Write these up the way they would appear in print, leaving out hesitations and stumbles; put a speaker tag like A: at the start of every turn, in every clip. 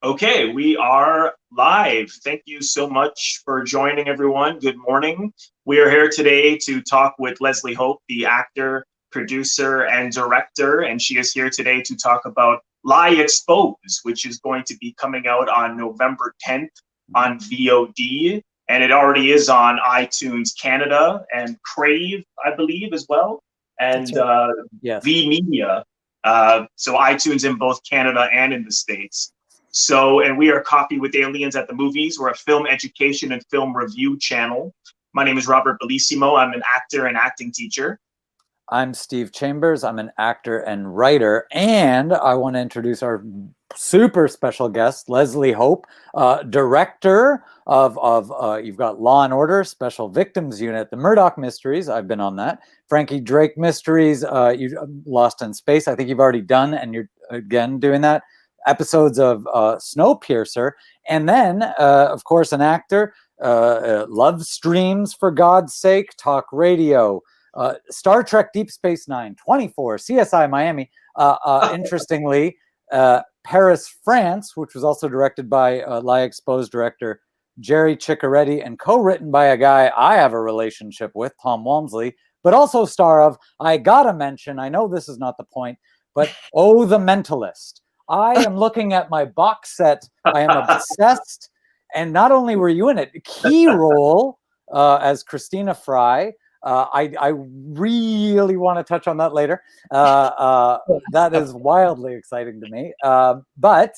A: Okay, we are live. Thank you so much for joining, everyone. Good morning. We are here today to talk with Leslie Hope, the actor, producer, and director, and she is here today to talk about Lie Exposed, which is going to be coming out on November 10th on VOD, and it already is on iTunes Canada and Crave, I believe, as well, and
B: Yes.
A: V Media. So iTunes in both Canada and in the States. So, and we are Coffee with Aliens at the Movies. We're a film education and film review channel. My name is Robert Bellissimo. I'm an actor and acting teacher.
B: I'm Steve Chambers. I'm an actor and writer. And I want to introduce our super special guest, Leslie Hope, director of you've got Law and Order, Special Victims Unit, The Murdoch Mysteries. I've been on that. Frankie Drake Mysteries, you Lost in Space. I think you've already done, and you're again doing that. Episodes of Snowpiercer, and then, of course, an actor, Love Streams, for God's Sake, talk radio, Star Trek Deep Space Nine, 24, CSI Miami, interestingly, Paris, France, which was also directed by Lie Exposed director Jerry Ciccaretti and co-written by a guy I have a relationship with, Tom Walmsley, but also star of, I gotta mention, I know this is not the point, but Oh, the Mentalist. I am looking at my box set. I am obsessed. And not only were you in it, key role as Christina Fry. I really want to touch on that later. That is wildly exciting to me. But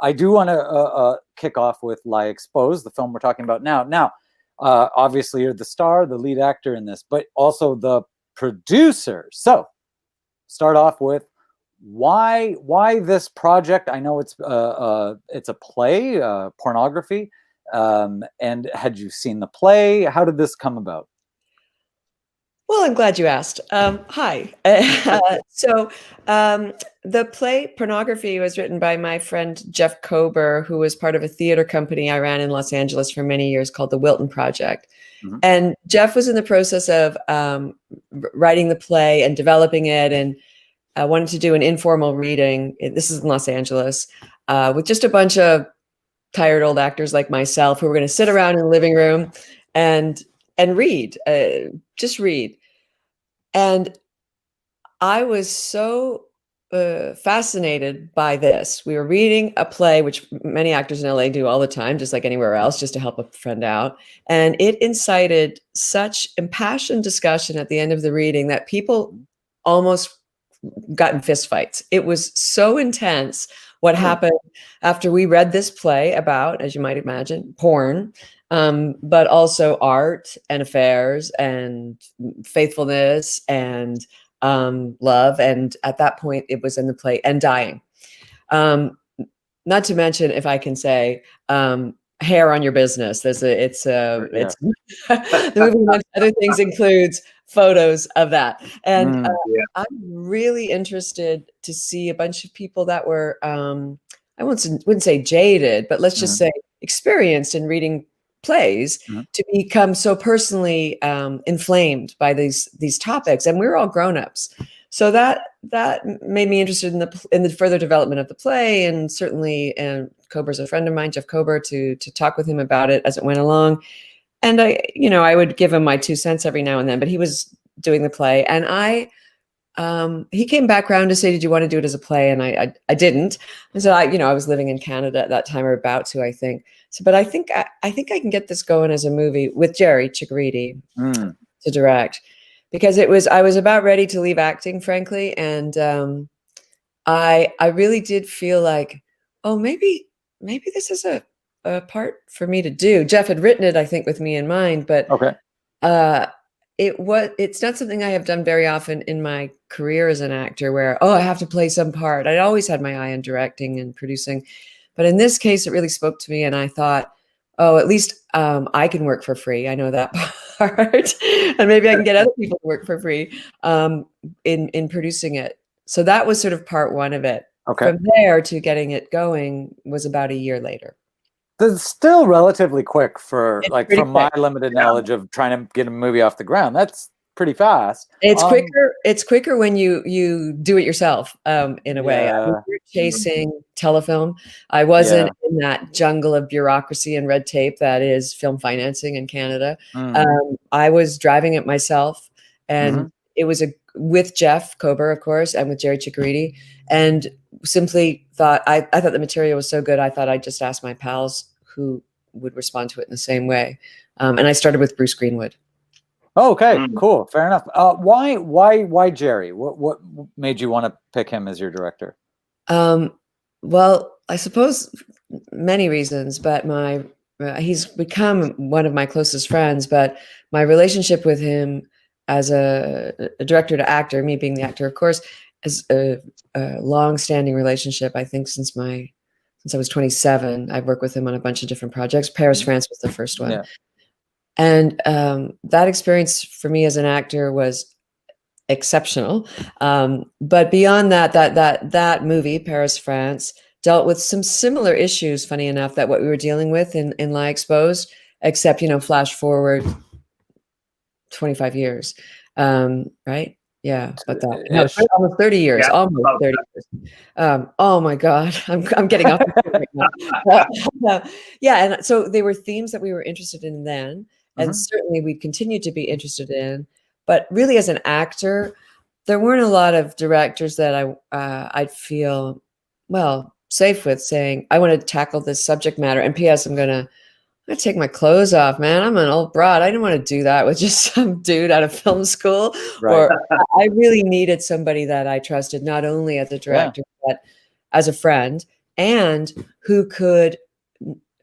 B: I do want to kick off with Lie Exposed, the film we're talking about now. Now, obviously, you're the star, the lead actor in this, but also the producer. So, start off with, why this project? I know it's a play, pornography, and had you seen the play? How did this come about?
C: Well, I'm glad you asked. Hi. So the play Pornography was written by my friend Jeff Kober, who was part of a theater company I ran in Los Angeles for many years called the Wilton Project. Mm-hmm. And Jeff was in the process of writing the play and developing it, and wanted to do an informal reading. This is in Los Angeles, with just a bunch of tired old actors like myself who were going to sit around in the living room and read, just read. And I was so fascinated by this. We were reading a play, which many actors in LA do all the time, just like anywhere else, just to help a friend out. And it incited such impassioned discussion at the end of the reading that people almost got in fistfights. It was so intense what happened after we read this play about, as you might imagine, porn, but also art and affairs and faithfulness and love. And at that point, it was in the play, and dying. Not to mention, if I can say, hair on your business. The movie, amongst other things, includes photos of that. And I'm really interested to see a bunch of people that were, I wouldn't say jaded, but let's just say experienced in reading plays, to become so personally inflamed by these topics. And we're all grown-ups. So that made me interested in the further development of the play, and certainly, and Kober's a friend of mine, Jeff Kober, to talk with him about it as it went along. And I would give him my 2 cents every now and then, but he was doing the play, and he came back around to say, "Did you want to do it as a play?" And I didn't. And so I was living in Canada at that time, or about to, I think. So, but I think I can get this going as a movie with Jerry Ciccaretti to direct. Because I was about ready to leave acting, frankly. And I really did feel like, oh, maybe this is a part for me to do. Jeff had written it, I think, with me in mind, but it's not something I have done very often in my career as an actor, where, I have to play some part. I'd always had my eye on directing and producing. But in this case, it really spoke to me. And I thought, at least I can work for free. I know that part. And maybe I can get other people to work for free in producing it. So that was sort of part one of it. Okay. From there to getting it going was about a year later.
B: That's still relatively quick for,
C: it's
B: from
C: quick.
B: my limited knowledge of trying to get a movie off the ground. That's pretty fast.
C: It's quicker. It's quicker when you do it yourself. In a way, I was chasing telefilm. I wasn't in that jungle of bureaucracy and red tape that is film financing in Canada. I was driving it myself, and it was with Jeff Kober, of course, and with Jerry Chikoriti, and simply thought I thought the material was so good. I thought I'd just ask my pals who would respond to it in the same way, and I started with Bruce Greenwood.
B: Oh, okay, cool, fair enough. Why Jerry? What made you want to pick him as your director?
C: Well, I suppose many reasons, but he's become one of my closest friends. But my relationship with him as a director to actor, me being the actor, of course, is a long-standing relationship. I think since I was 27, I've worked with him on a bunch of different projects. Paris, France was the first one. Yeah. And that experience for me as an actor was exceptional. But beyond that movie, Paris, France, dealt with some similar issues, funny enough, that what we were dealing with in Lie Exposed, except, flash forward 25 years. Right? Yeah, about that. No, almost 30 years. Yeah, almost 30 years. Oh my God, I'm getting off the right now. Yeah, and so they were themes that we were interested in then. And certainly we continued to be interested in, but really as an actor, there weren't a lot of directors that I'd feel, safe with saying, I want to tackle this subject matter. And P.S. I'm gonna take my clothes off, man. I'm an old broad. I didn't want to do that with just some dude out of film school. Right. Or I really needed somebody that I trusted, not only as a director, but as a friend, and who could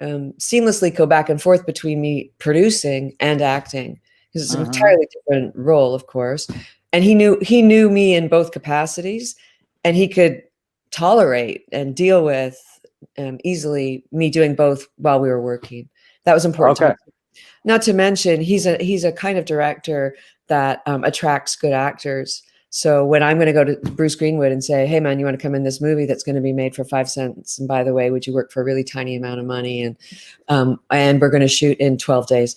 C: seamlessly go back and forth between me producing and acting, because it's an entirely different role, of course. And he knew me in both capacities, and he could tolerate and deal with easily me doing both while we were working. That was important. Okay. Not to mention, he's a kind of director that attracts good actors. So when I'm going to go to Bruce Greenwood and say, hey, man, you want to come in this movie that's going to be made for 5 cents? And by the way, would you work for a really tiny amount of money? And we're going to shoot in 12 days.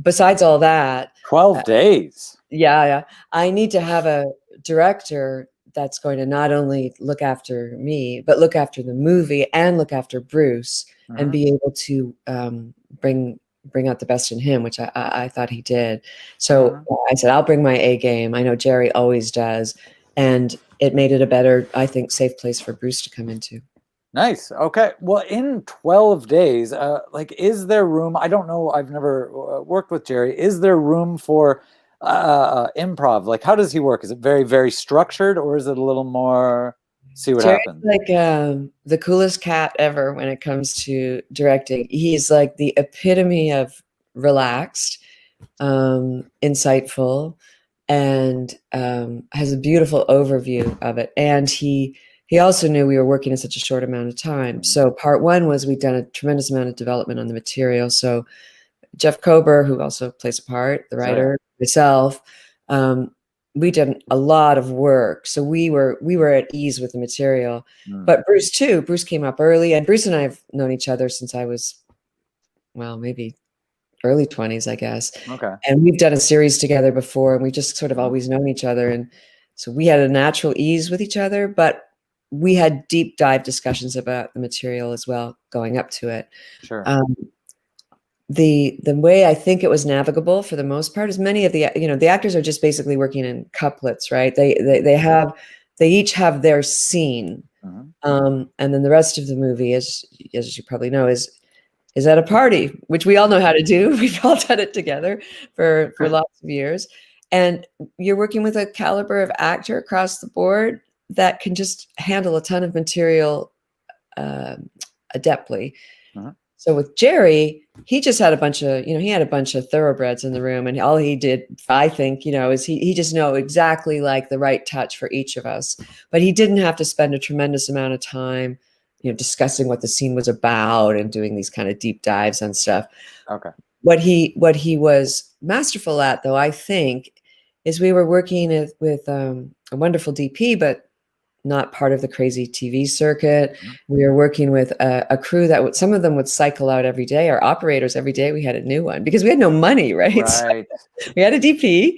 C: Besides all that.
B: 12 days?
C: Yeah. I need to have a director that's going to not only look after me, but look after the movie and look after Bruce and be able to bring out the best in him, which I thought he did. So I said, I'll bring my A game. I know Jerry always does. And it made it a better, I think, safe place for Bruce to come into.
B: Nice. Okay. Well, in 12 days, is there room? I don't know. I've never worked with Jerry. Is there room for improv? Like, how does he work? Is it very, very structured, or is it a little more see what
C: Jerry's
B: happens?
C: Like the coolest cat ever when it comes to directing. He's like the epitome of relaxed, insightful, and has a beautiful overview of it. And he also knew we were working in such a short amount of time. So part one was we'd done a tremendous amount of development on the material. So Jeff Kober, who also plays a part, the writer, myself, we did a lot of work. So we were at ease with the material. But Bruce too. Bruce came up early, and Bruce and I have known each other since I was, maybe early 20s, I guess.
B: Okay.
C: And we've done a series together before, and we just sort of always known each other. And so we had a natural ease with each other, but we had deep dive discussions about the material as well going up to it.
B: Sure.
C: The way I think it was navigable for the most part is many of the actors are just basically working in couplets, right? They each have their scene, and then the rest of the movie, as you probably know, is at a party, which we all know how to do. We've all done it together for lots of years, and you're working with a caliber of actor across the board that can just handle a ton of material adeptly. So with Jerry, he just had a bunch of thoroughbreds in the room, and all he did, I think, is he just know exactly like the right touch for each of us. But he didn't have to spend a tremendous amount of time, discussing what the scene was about and doing these kind of deep dives and stuff.
B: Okay.
C: What he was masterful at, though, I think, is we were working with a wonderful DP, but not part of the crazy TV circuit. We were working with a crew that some of them would cycle out every day. Our operators, every day we had a new one because we had no money, right?
B: Right.
C: So we had a DP,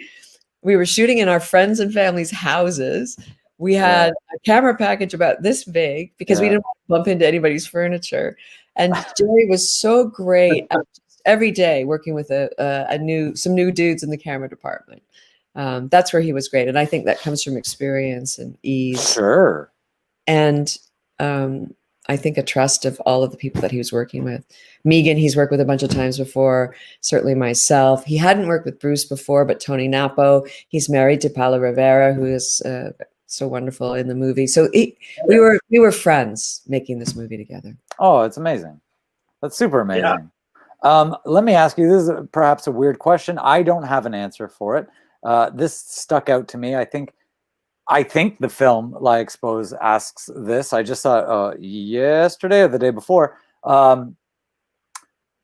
C: We were shooting in our friends and family's houses. We had a camera package about this big because we didn't want to bump into anybody's furniture. And Jerry was so great every day working with some new dudes in the camera department. That's where he was great. And I think that comes from experience and ease.
B: Sure.
C: And I think a trust of all of the people that he was working with. Megan, he's worked with a bunch of times before, certainly myself. He hadn't worked with Bruce before, but Tony Napo. He's married to Paula Rivera, who is so wonderful in the movie. So we were friends making this movie together.
B: Oh, it's amazing. That's super amazing. Yeah. Let me ask you, this is perhaps a weird question. I don't have an answer for it. This stuck out to me. I think the film Lie Expose asks this. I just saw it yesterday or the day before.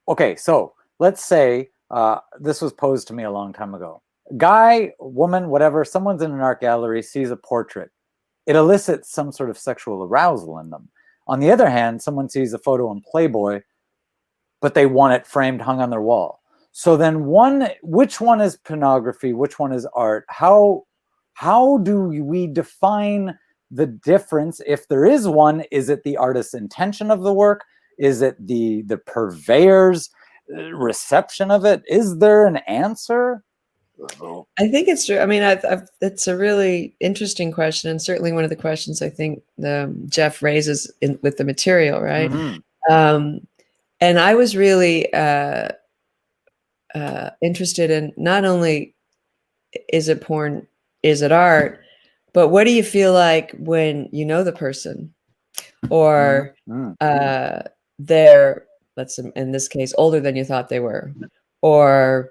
B: Okay, so let's say this was posed to me a long time ago. Guy, woman, whatever, someone's in an art gallery, sees a portrait. It elicits some sort of sexual arousal in them. On the other hand, someone sees a photo in Playboy, but they want it framed, hung on their wall. So then which one is pornography? Which one is art? How do we define the difference? If there is one, is it the artist's intention of the work? Is it the purveyor's reception of it? Is there an answer?
C: I think it's true. I mean, it's a really interesting question, and certainly one of the questions I think Jeff raises with the material, right? Mm-hmm. And I was really interested in not only is it porn, is it art, but what do you feel like when you know the person, or they're, let's in this case, older than you thought they were, or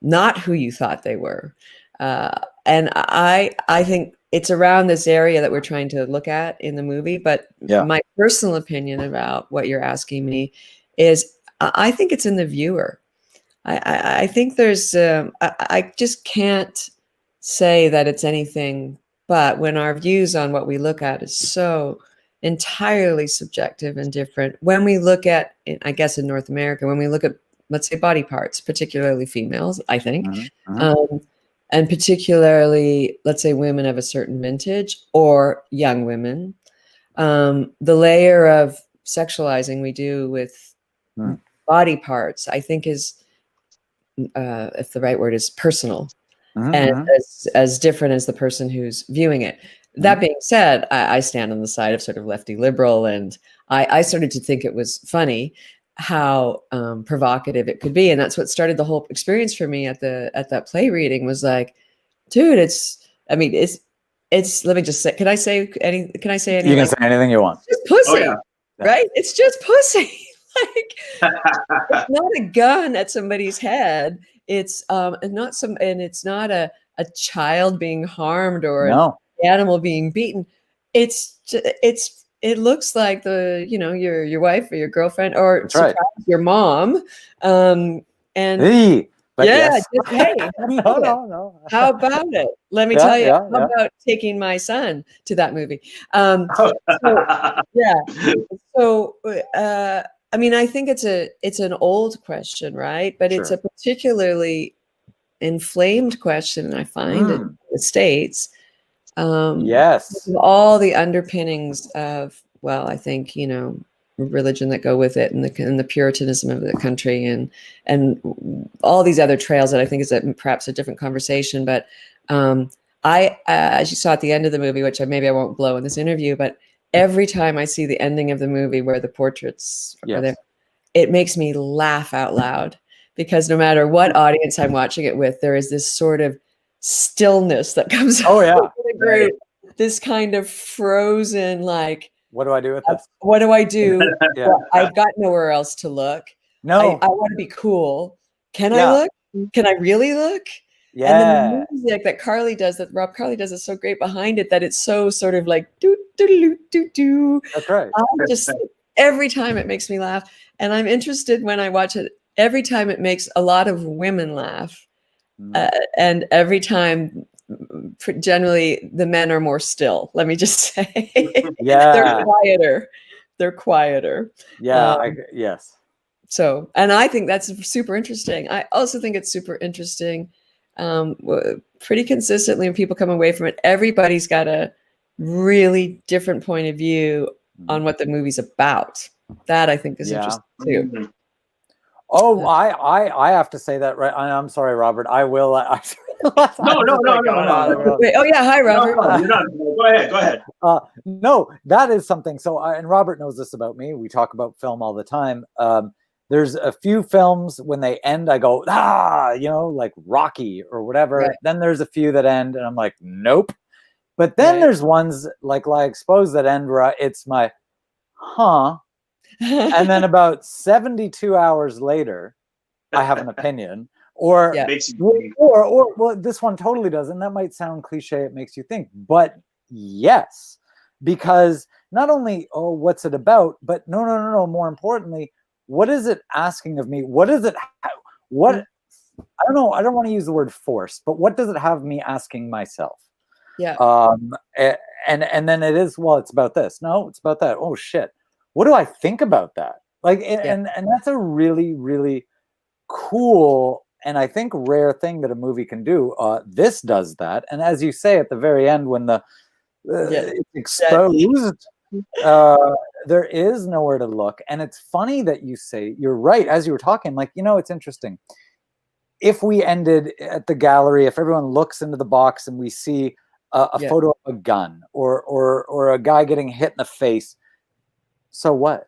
C: not who you thought they were. And I think it's around this area that we're trying to look at in the movie. But my personal opinion about what you're asking me is I think it's in the viewer. I think there's, I just can't say that it's anything but when our views on what we look at is so entirely subjective and different. When we look at, I guess in North America, when we look at, let's say, body parts, particularly females, I think, and particularly, let's say, women of a certain vintage or young women, the layer of sexualizing we do with body parts, I think is, if the right word is, personal, and as different as the person who's viewing it. That being said, I stand on the side of sort of lefty liberal, and I started to think it was funny how provocative it could be, and that's what started the whole experience for me at that play reading. Was like, dude, it's let me just say, can I say anything?
B: You can say anything you want.
C: It's just pussy, right? It's just pussy. Like, it's not a gun at somebody's head. It's it's not a child being harmed or an animal being beaten. It looks like your wife or your girlfriend or your mom. Yes. Just, hey, no. How about it? Let me tell you. How about taking my son to that movie? I mean, I think it's an old question, right? But it's a particularly inflamed question, I find, in the States.
B: Yes.
C: All the underpinnings of, well, I think, religion that go with it, and the Puritanism of the country, and all these other trails that I think is perhaps a different conversation. But as you saw at the end of the movie, which maybe I won't blow in this interview, but every time I see the ending of the movie where the portraits are there, it makes me laugh out loud, because no matter what audience I'm watching it with, there is this sort of stillness that comes over the group. This kind of frozen, like,
B: what do I do with this?
C: What do I do? Well, I've got nowhere else to look.
B: No.
C: I want to be cool. Can I look? Can I really look?
B: Yeah.
C: And the music that Rob Carley does is so great behind it, that it's so sort of like do do do do do.
B: That's right.
C: Every time it makes me laugh, and I'm interested when I watch it. Every time it makes a lot of women laugh, and every time, generally, the men are more still. Let me just say, they're quieter.
B: Yeah. Yes.
C: So, and I think that's super interesting. I also think it's super interesting pretty consistently when people come away from it, everybody's got a really different point of view on what the movie's about. That I think is interesting too.
B: Oh, I have to say that, right? I'm sorry, Robert. I will.
A: No.
C: Wait, oh yeah, hi, Robert.
A: No, you're not. Go ahead.
B: No, that is something. So, and Robert knows this about me. We talk about film all the time. There's a few films when they end, I go, like Rocky or whatever.
C: Right.
B: Then there's a few that end, and I'm like, nope. But then there's ones like Expose that end where it's my, huh. And then about 72 hours later, I have an opinion. Or well, this one totally does, and that might sound cliche. It makes you think, but yes, because not only what's it about, but no. More importantly, what is it asking of me? What is it? What I don't know. I don't want to use the word forced, but what does it have me asking myself?
C: Yeah.
B: And then it is, well, it's about this. No, it's about that. Oh shit. What do I think about that? Like, and that's a really, really cool and I think rare thing that a movie can do. This does that, and as you say at the very end, when the it's exposed, there is nowhere to look. And it's funny that you say, you're right. As you were talking, like, it's interesting. If we ended at the gallery, if everyone looks into the box and we see a photo of a gun or a guy getting hit in the face, so what?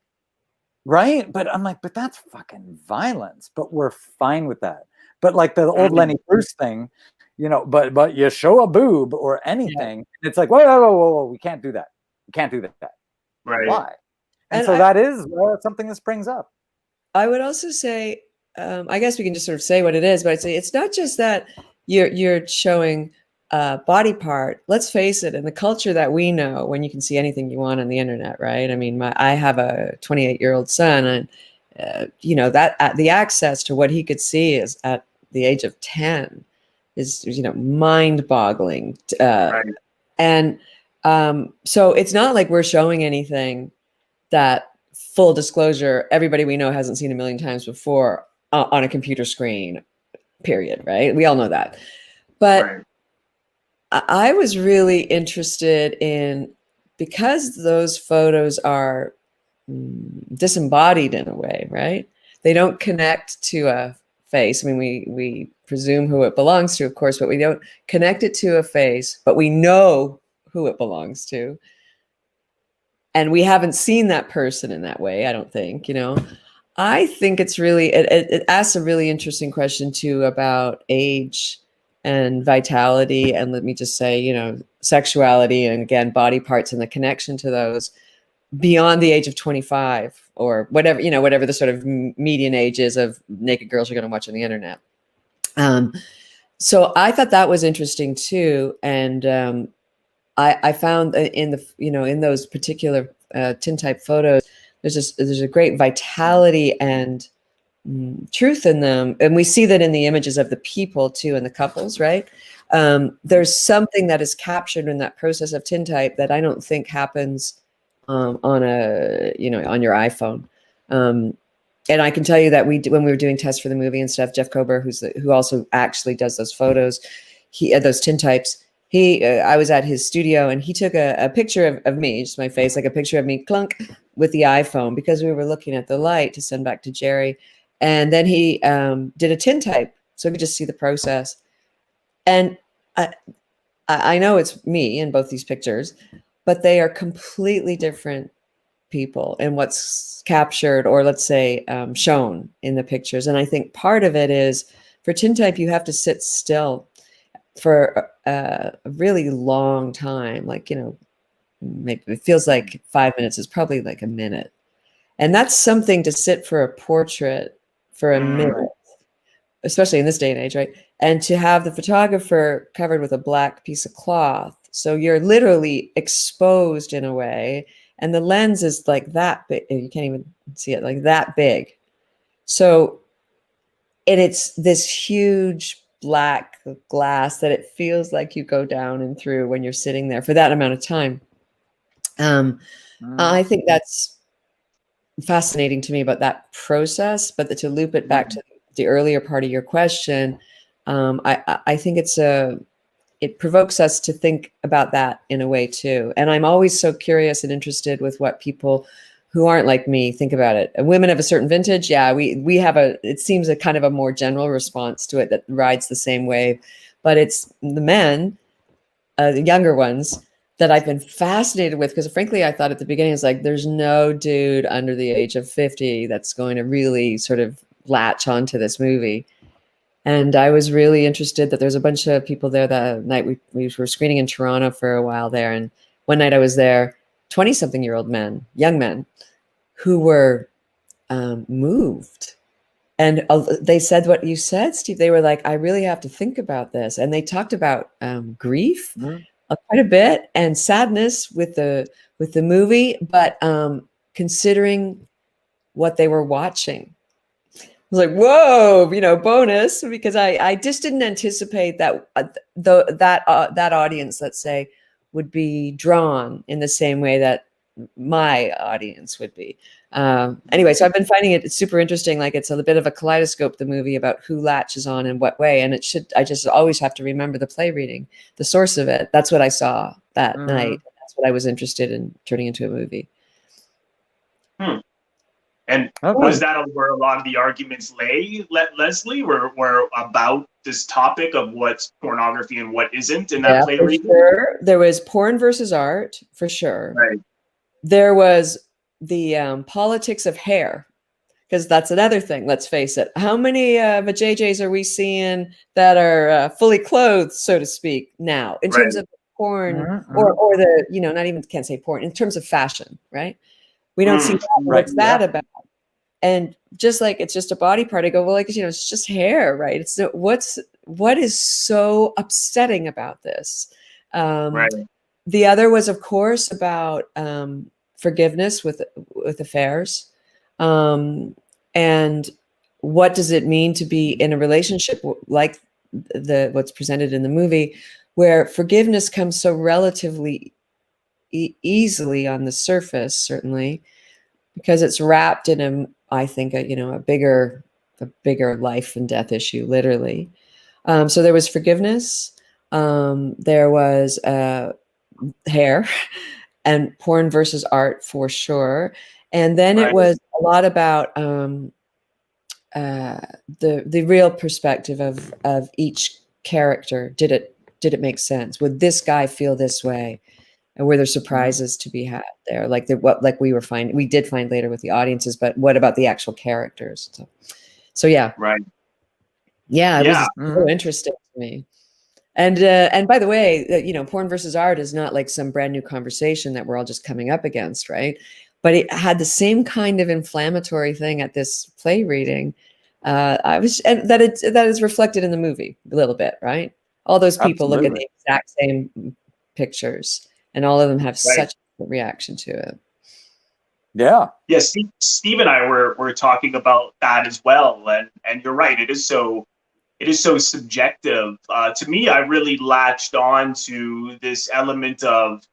B: Right? But I'm like, but that's fucking violence. But we're fine with that. But like the old Lenny Bruce thing, but you show a boob or anything, it's like, whoa, we can't do that. We can't do that.
A: Right.
B: Why? And so that is something that springs up.
C: I would also say, I guess we can just sort of say what it is, but I'd say it's not just that you're showing body part. Let's face it, in the culture that we know, when you can see anything you want on the internet, right? I mean, I have a 28-year-old son, and that the access to what he could see is at the age of 10 is mind-boggling.
A: Right.
C: And so it's not like we're showing anything that, full disclosure, everybody we know hasn't seen a million times before on a computer screen, period, right? We all know that. But I was really interested in, because those photos are disembodied in a way, right? They don't connect to a face. I mean, we presume who it belongs to, of course, but we don't connect it to a face, but we know who it belongs to. And we haven't seen that person in that way, I don't think, I think it's really, it asks a really interesting question too about age and vitality. And let me just say, sexuality, and again, body parts and the connection to those beyond the age of 25 or whatever, whatever the sort of median age is of naked girls you're going to watch on the internet. So I thought that was interesting too. And I found in in those particular tintype photos, there's a great vitality and truth in them, and we see that in the images of the people too, and the couples, right? There's something that is captured in that process of tintype that I don't think happens on on your iPhone. And I can tell you that when we were doing tests for the movie and stuff, Jeff Kober, who also actually does those photos, those tintypes. I was at his studio, and he took a picture of me, just my face, like a picture of me, clunk, with the iPhone, because we were looking at the light to send back to Jerry. And then he did a tintype, so we could just see the process. And I know it's me in both these pictures, but they are completely different people in what's captured, or let's say shown in the pictures. And I think part of it is, for tintype, you have to sit still for a really long time, like, maybe it feels like 5 minutes is probably like a minute. And that's something to sit for a portrait for a minute, especially in this day and age, right? And to have the photographer covered with a black piece of cloth. So you're literally exposed in a way, and the lens is like that big. You can't even see it, like that big. So, and it's this huge black glass that it feels like you go down and through when you're sitting there for that amount of time. I think that's fascinating to me about that process. But to loop it back to the earlier part of your question, I think it provokes us to think about that in a way too. And I'm always so curious and interested with what people who aren't like me think about it. And women of a certain vintage, yeah, we have it seems a kind of a more general response to it that rides the same wave, but it's the men, the younger ones, that I've been fascinated with, because frankly, I thought at the beginning, it's like, there's no dude under the age of 50 that's going to really sort of latch onto this movie. And I was really interested that there's a bunch of people there that night. We were screening in Toronto for a while there. And one night I was there, 20-something-year-old men, young men, who were moved. And they said what you said, Steve. They were like, I really have to think about this. And they talked about grief quite a bit, and sadness with the movie, but considering what they were watching. I was like, whoa, bonus, because I just didn't anticipate that that audience, let's say, would be drawn in the same way that my audience would be. Anyway, so I've been finding it super interesting. Like, it's a bit of a kaleidoscope, the movie, about who latches on in what way. And I just always have to remember the play reading, the source of it. That's what I saw that night. That's what I was interested in turning into a movie.
A: And was that where a lot of the arguments lay, Leslie, were about this topic of what's pornography and what isn't in that play reading?
C: Sure. There was porn versus art, for sure.
A: Right.
C: There was the politics of hair, because that's another thing. Let's face it. How many vajayjays are we seeing that are fully clothed, so to speak, now, in terms of porn, or the, not even, can't say porn, in terms of fashion, right? We don't see that. What's that about? And just like, it's just a body part, I go, well, like, it's just hair, right? It's what is so upsetting about this? The other was, of course, about forgiveness with affairs, and what does it mean to be in a relationship like what's presented in the movie, where forgiveness comes so relatively easily on the surface, certainly, because it's wrapped in I think a bigger life and death issue, literally. So there was forgiveness, there was hair, and porn versus art, for sure. And then it was a lot about the real perspective of each character. Did it make sense? Would this guy feel this way? And were there surprises to be had there? Like we did find later with the audiences, but what about the actual characters? So yeah.
A: Right.
C: Yeah, it was so interesting to me. And by the way, porn versus art is not like some brand new conversation that we're all just coming up against, right? But it had the same kind of inflammatory thing at this play reading. And that is reflected in the movie a little bit, right? All those people look at the exact same pictures, and all of them have such a reaction to it.
B: Yeah.
A: Yes, Steve and I were talking about that as well, and you're right. It is so subjective. To me, I really latched on to this element of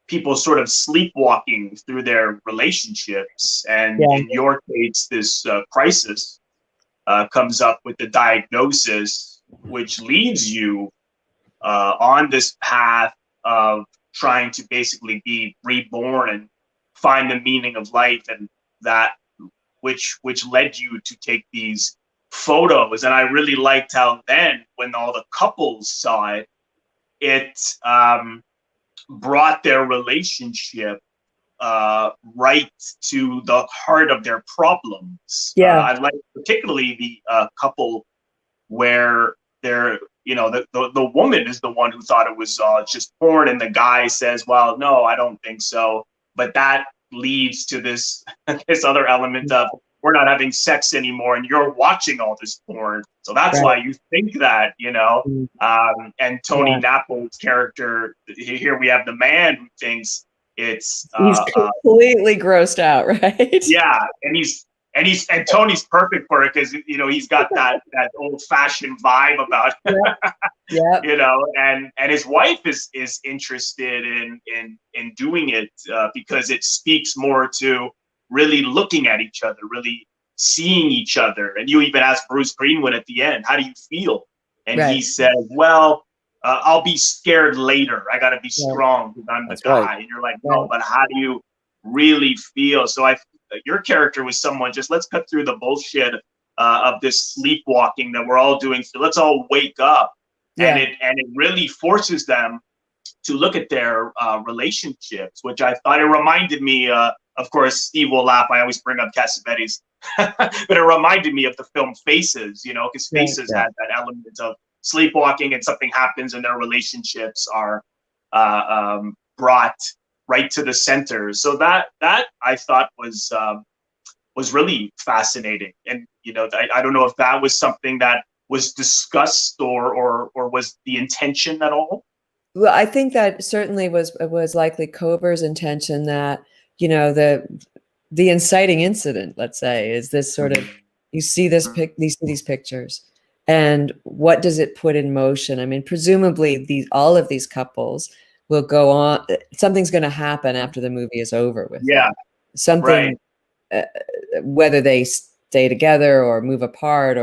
A: people sort of sleepwalking through their relationships, and in your case, this crisis comes up with the diagnosis, which leads you on this path of trying to basically be reborn and find the meaning of life, and that which led you to take these photos. And I really liked how then, when all the couples saw it brought their relationship right to the heart of their problems. I like particularly the couple where they're, the woman is the one who thought it was just porn, and the guy says, well, no, I don't think so. But that leads to this this other element of, we're not having sex anymore, and you're watching all this porn, so that's why you think that, and Tony Napol's character here, we have the man who thinks he's
C: completely grossed out, right?
A: Yeah, and Tony's perfect for it, because he's got that old-fashioned vibe about him. And his wife is interested in doing it because it speaks more to really looking at each other, really seeing each other. And you even asked Bruce Greenwood at the end, how do you feel? And he
C: Right.
A: said, well, I'll be scared later. I got to be
C: Yeah.
A: strong because I'm the
B: That's
A: guy.
B: right.
A: And you're like, no, but how do you really feel? So your character was someone, just let's cut through the bullshit of this sleepwalking that we're all doing. So let's all wake up.
C: Yeah.
A: And it really forces them to look at their relationships, which I thought it reminded me, of course, Steve will laugh. I always bring up Cassavetes, but it reminded me of the film Faces, you know, because Faces had that element of sleepwalking and something happens and their relationships are brought right to the center. So that I thought was really fascinating. And, you know, I don't know if that was something that was discussed or was the intention at all.
C: Well, I think that certainly was likely Kober's intention, that, you know, the inciting incident, let's say, is this sort of, you see these pictures, and what does it put in motion? I mean, presumably all of these couples will go on. Something's going to happen after the movie is over with.
A: Yeah,
C: something, whether they stay together or move apart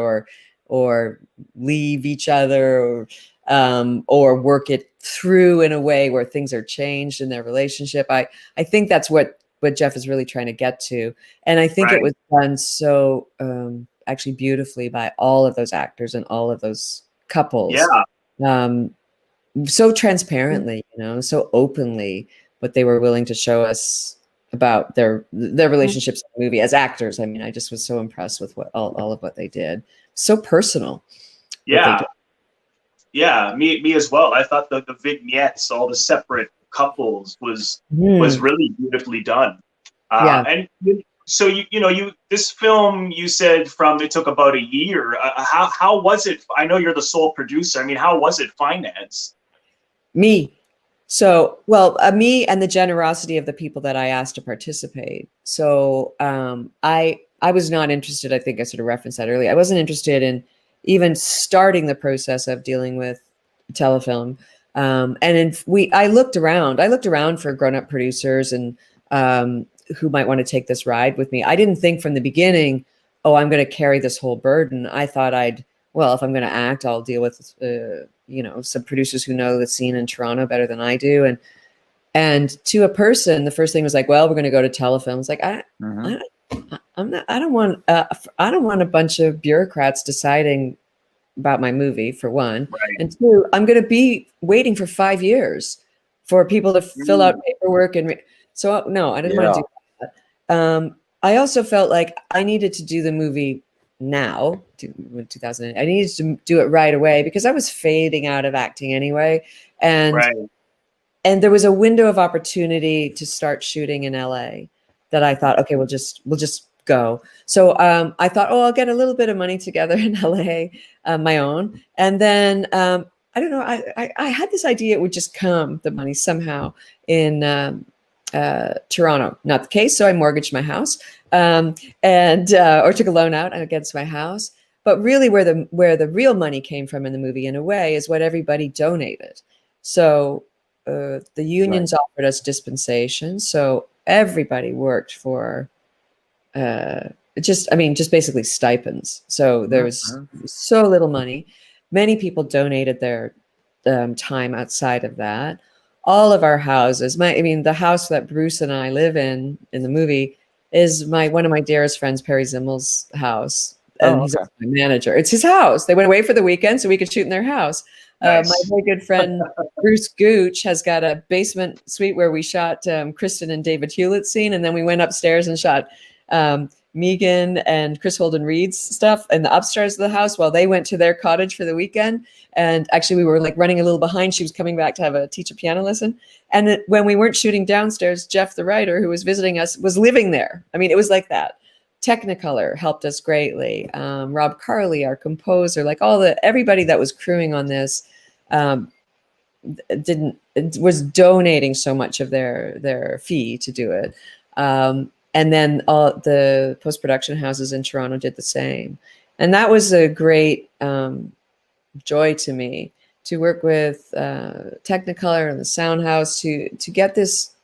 C: or leave each other or work it through in a way where things are changed in their relationship. I think that's what Jeff is really trying to get to. And I think it was done so actually beautifully by all of those actors and all of those couples.
A: Yeah.
C: So transparently, you know, so openly, what they were willing to show us about their relationships in the movie as actors. I mean, I just was so impressed with what all of what they did. So personal.
A: Yeah. Yeah, me as well. I thought the vignettes, all the separate couples was really beautifully done. And so this film, you said it took about a year. How was it? I know you're the sole producer. I mean, how was it financed?
C: Me and the generosity of the people that I asked to participate. So I was not interested. I think I sort of referenced that earlier. I wasn't interested in even starting the process of dealing with telefilm. I looked around for grown-up producers and who might want to take this ride with me. I didn't think from the beginning, oh, I'm going to carry this whole burden. I thought if I'm going to act, I'll deal with some producers who know the scene in Toronto better than I do. And to a person, the first thing was like, well, we're going to go to telefilm. It's like, I don't want a bunch of bureaucrats deciding about my movie, for one. And two, I'm going to be waiting for 5 years for people to fill out paperwork. So no, I didn't want to do that. I also felt like I needed to do the movie now, 2008. I needed to do it right away because I was fading out of acting anyway. And there was a window of opportunity to start shooting in LA that I thought, okay, we'll just go. So I thought, I'll get a little bit of money together in LA, my own. And then, I don't know, I had this idea it would just come, the money somehow, in Toronto. Not the case. So I mortgaged my house or took a loan out against my house. But really where the real money came from in the movie, in a way, is what everybody donated. So the unions offered us dispensation. So everybody worked for just basically stipends. So there was so little money. Many people donated their time outside of that. All of our houses, the house that Bruce and I live in the movie, is one of my dearest friends, Perry Zimmel's house. And he's also my manager. It's his house. They went away for the weekend so we could shoot in their house. Nice. My very good friend, Bruce Gooch, has got a basement suite where we shot Kristen and David Hewlett's scene. And then we went upstairs and shot Megan and Chris Holden Reed's stuff in the upstairs of the house while they went to their cottage for the weekend. And actually, we were like running a little behind. She was coming back to teach a piano lesson. And when we weren't shooting downstairs, Jeff, the writer who was visiting us, was living there. I mean, it was like that. Technicolor helped us greatly. Rob Carley, our composer, like everybody that was crewing on this was donating so much of their fee to do it. And then all the post-production houses in Toronto did the same. And that was a great joy to me, to work with Technicolor and the Sound House to get this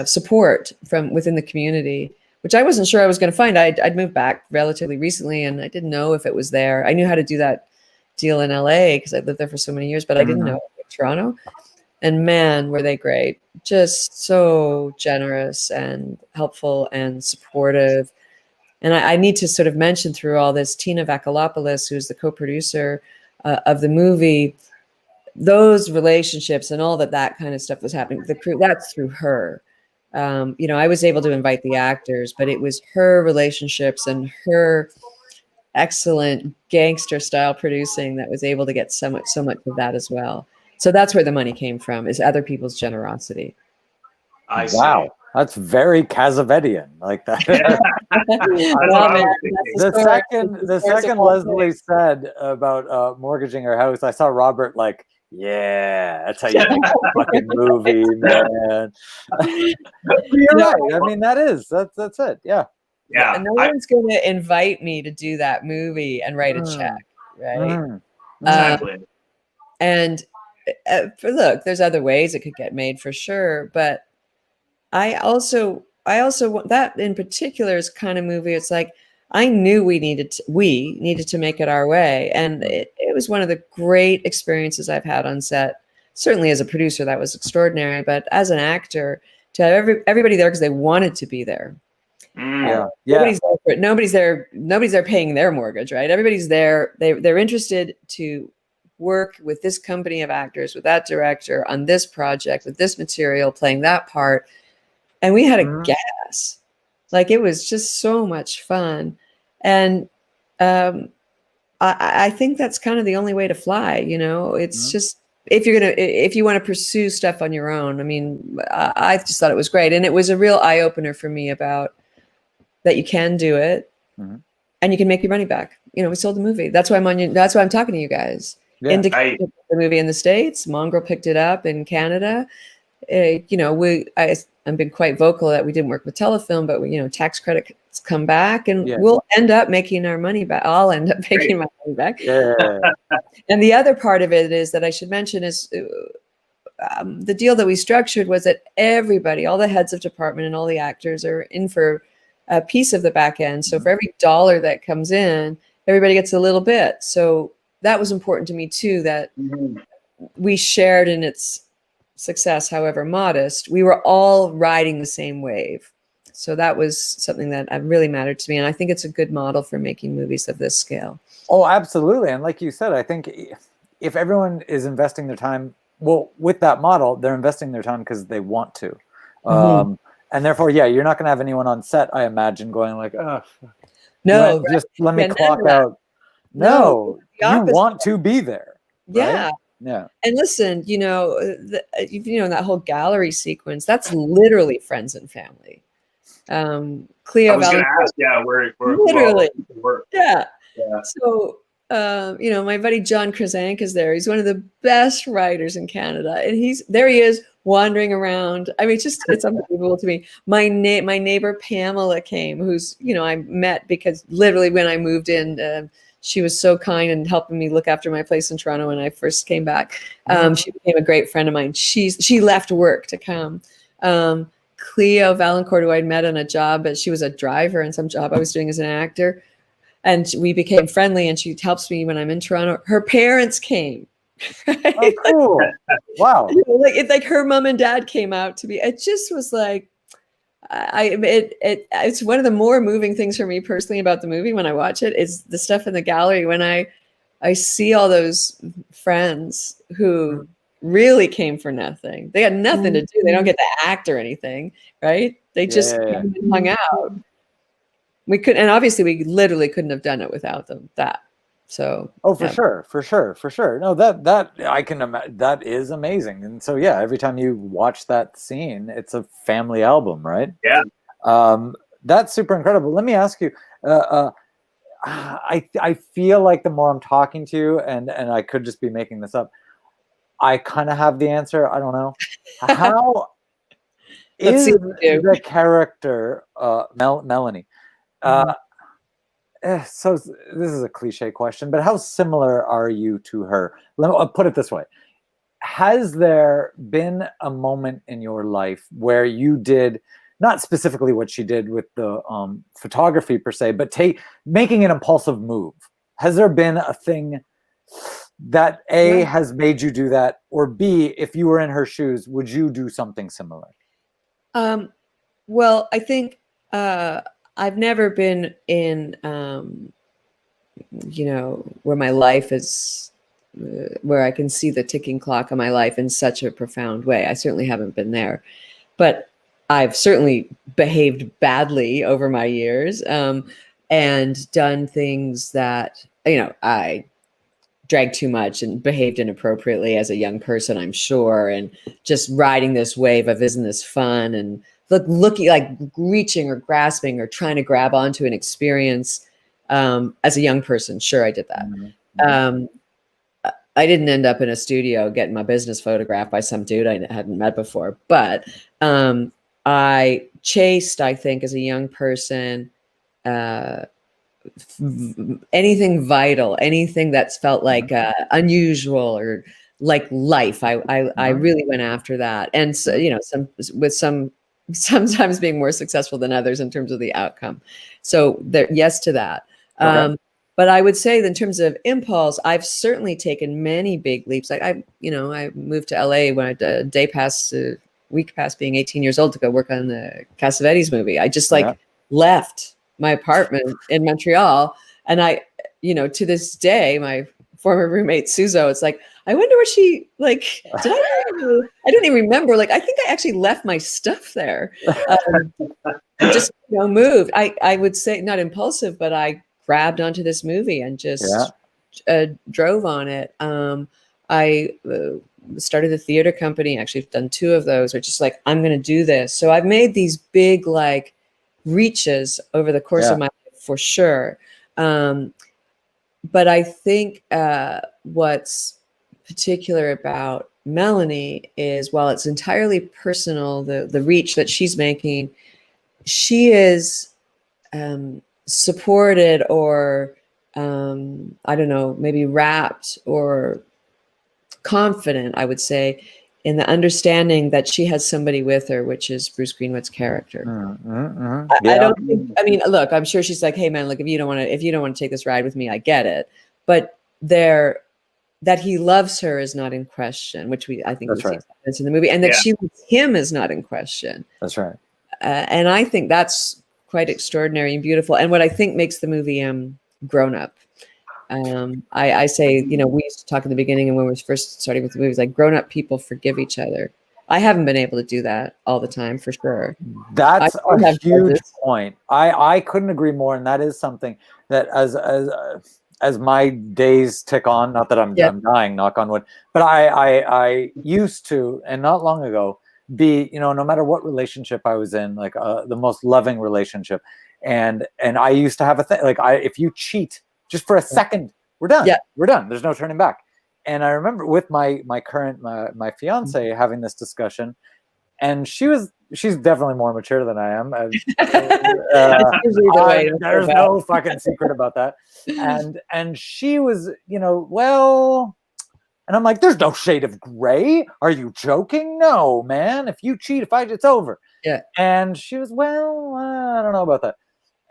C: support from within the community, which I wasn't sure I was going to find. I'd moved back relatively recently, and I didn't know if it was there. I knew how to do that deal in LA because I lived there for so many years, but I didn't know Toronto. And man, were they great. Just so generous and helpful and supportive. And I need to sort of mention through all this, Tina Vakalopoulos, who's the co-producer of the movie, those relationships and all that kind of stuff was happening. The crew, that's through her. You know, I was able to invite the actors, but it was her relationships and her excellent gangster style producing that was able to get so much of that as well. So that's where the money came from, is other people's generosity.
A: I see.
B: Wow, that's very Casavetian, like that. The second Leslie said about mortgaging her house, I saw Robert like, yeah, that's how you make a fucking movie, man. You're right. I mean, that's it. Yeah.
A: Yeah.
C: And no one's going to invite me to do that movie and write a check, right?
A: Exactly.
C: And look, there's other ways it could get made for sure, but I also want that in particular is kind of movie. It's like I knew we needed to make it our way, and it was one of the great experiences I've had on set. Certainly as a producer, that was extraordinary, but as an actor, to have everybody there because they wanted to be there. Nobody's there paying their mortgage, right? Everybody's there. They're interested to work with this company of actors, with that director on this project, with this material, playing that part. And we had a gas. Like, it was just so much fun. And I think that's kind of the only way to fly, you know. It's just if you want to pursue stuff on your own. I mean, I just thought it was great. And it was a real eye-opener for me about that you can do it and you can make your money back. You know, we sold the movie. That's why I'm talking to you guys.
B: Yeah.
C: The movie in the States, Mongrel picked it up in Canada. You know, I've been quite vocal that we didn't work with Telefilm, but we, tax credits come back, and we'll end up making our money back. I'll end up making my money back.
B: Yeah.
C: And the other part of it is that I should mention is the deal that we structured was that everybody, all the heads of department and all the actors are in for a piece of the back end. So for every dollar that comes in, everybody gets a little bit. So that was important to me too, that we shared in its success, however modest. We were all riding the same wave. So that was something that really mattered to me. And I think it's a good model for making movies of this scale.
B: Oh, absolutely. And like you said, I think if everyone is investing their time, well, with that model, they're investing their time because they want to. And therefore, you're not going to have anyone on set, I imagine, going like, oh, no, just let me clock out. No, you want to be there.
C: Yeah.
B: Right? Yeah.
C: And listen, that whole gallery sequence, that's literally friends and family. Cleo,
A: I was going to ask, we're
C: literally. Yeah. So, my buddy John Krasank is there. He's one of the best writers in Canada, and he is wandering around. I mean, it's unbelievable to me. My neighbor Pamela came, who's, I met because literally when I moved in, she was so kind and helping me look after my place in Toronto when I first came back. She became a great friend of mine. She left work to come. Cleo Valancourt, who I'd met on a job, but she was a driver in some job I was doing as an actor. And we became friendly, and she helps me when I'm in Toronto. Her parents came. Right?
B: Oh, cool. Wow.
C: Like her mom and dad came out to be, it just was like, it's one of the more moving things for me personally about the movie when I watch it is the stuff in the gallery when I see all those friends who really came for nothing. They had nothing to do. They don't get to act or anything, right? They just came and hung out. We could, and obviously we literally couldn't have done it without them. So.
B: Oh, for sure. No, that I can imagine. That is amazing. And so, every time you watch that scene, it's a family album, right?
A: Yeah.
B: That's super incredible. Let me ask you, I feel like the more I'm talking to you, and I could just be making this up, I kind of have the answer. I don't know. How is the character, Melanie? So this is a cliche question, but how similar are you to her? I'll put it this way. Has there been a moment in your life where you did not specifically what she did with the photography per se, but making an impulsive move. Has there been a thing that A, has made you do that, or B, if you were in her shoes, would you do something similar?
C: Well, I think I've never been in, where my life is, where I can see the ticking clock of my life in such a profound way. I certainly haven't been there, but I've certainly behaved badly over my years, and done things that, I drank too much and behaved inappropriately as a young person, I'm sure, and just riding this wave of isn't this fun, and looking like reaching or grasping or trying to grab onto an experience as a young person. Sure, I did that.
B: Mm-hmm.
C: I didn't end up in a studio getting my business photographed by some dude I hadn't met before, but I chased, I think, as a young person, anything vital, anything that's felt like unusual or like life. I really went after that, and so, sometimes being more successful than others in terms of the outcome. So there, yes to that.
B: Okay.
C: But I would say that in terms of impulse, I've certainly taken many big leaps. Like I moved to LA when I had a week past being 18 years old to go work on the Cassavetes movie. I just left my apartment in Montreal. And I, to this day, my former roommate, Suzo, it's like, I wonder what she, I don't even remember. I think I actually left my stuff there. And just, moved. I would say not impulsive, but I grabbed onto this movie and just drove on it. I started a theater company. Actually, I've done 2 of those, which is I'm going to do this. So I've made these big, reaches over the course of my life, for sure. But I think what's particular about Melanie is, while it's entirely personal, the reach that she's making, she is supported or I don't know, maybe wrapped or confident, I would say, in the understanding that she has somebody with her, which is Bruce Greenwood's character. I don't think, look, I'm sure she's like, hey man, look, if you don't want to take this ride with me, I get it. But that he loves her is not in question, which I think we see in the movie, and that she loves him is not in question.
B: That's right.
C: And I think that's quite extraordinary and beautiful. And what I think makes the movie grown up. I say, we used to talk in the beginning and when we were first starting with the movies, grown up people forgive each other. I haven't been able to do that all the time, for sure.
B: That's a huge point. I couldn't agree more. And that is something that as my days tick on, not that I'm dying, knock on wood, but I used to, and not long ago, be, no matter what relationship I was in, the most loving relationship. And I used to have a thing, if you cheat just for a second, we're done. Yeah. We're done. There's no turning back. And I remember with my current, my fiance having this discussion, and she's definitely more mature than I am. There's no fucking secret about that. And she was, well, and I'm like, there's no shade of gray. Are you joking? No, man. If you cheat, it's over.
C: Yeah.
B: And she was, well, I don't know about that.